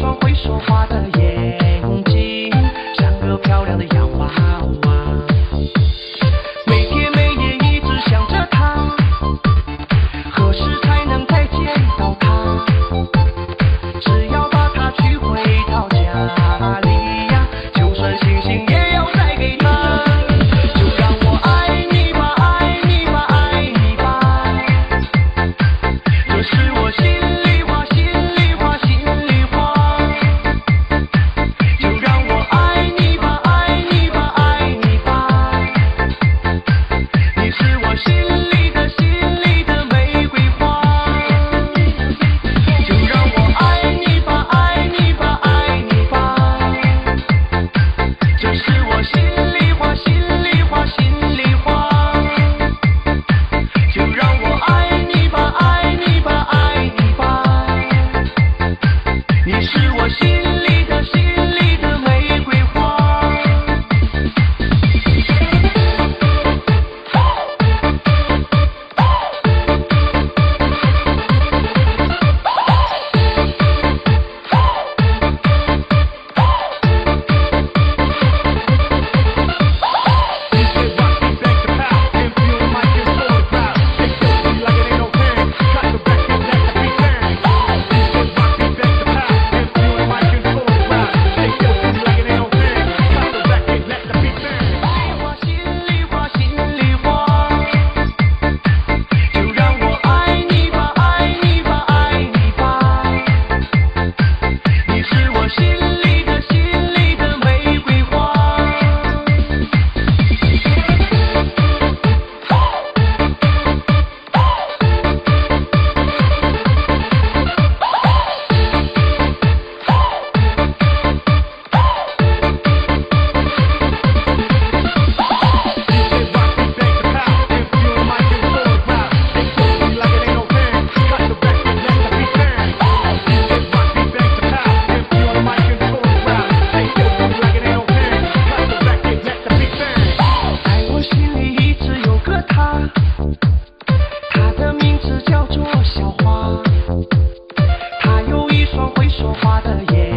双会说话的眼睛，像个漂亮的洋娃娃。每天每夜一直想着她，何时才能再见到她？只要把她娶回到家里呀，就算星星也要再给她。就让我爱你吧，爱你吧，爱你吧，这是我心里话，心里话，心里话。就让我爱你吧，爱你吧，爱你吧，你是我心里的，心里的玫瑰花。就让我爱你吧，爱你吧，爱你吧，这是我心里话，心里话，心里话。就让我爱你吧，爱你吧，爱你吧，你是我心里的，心里的玫瑰花。心里话，心里话，就让我爱你吧，爱你吧，爱你吧，你是我心里的，心里的玫瑰花。在我心里一直有个她，她的名字叫做小花，她有一双会说话的眼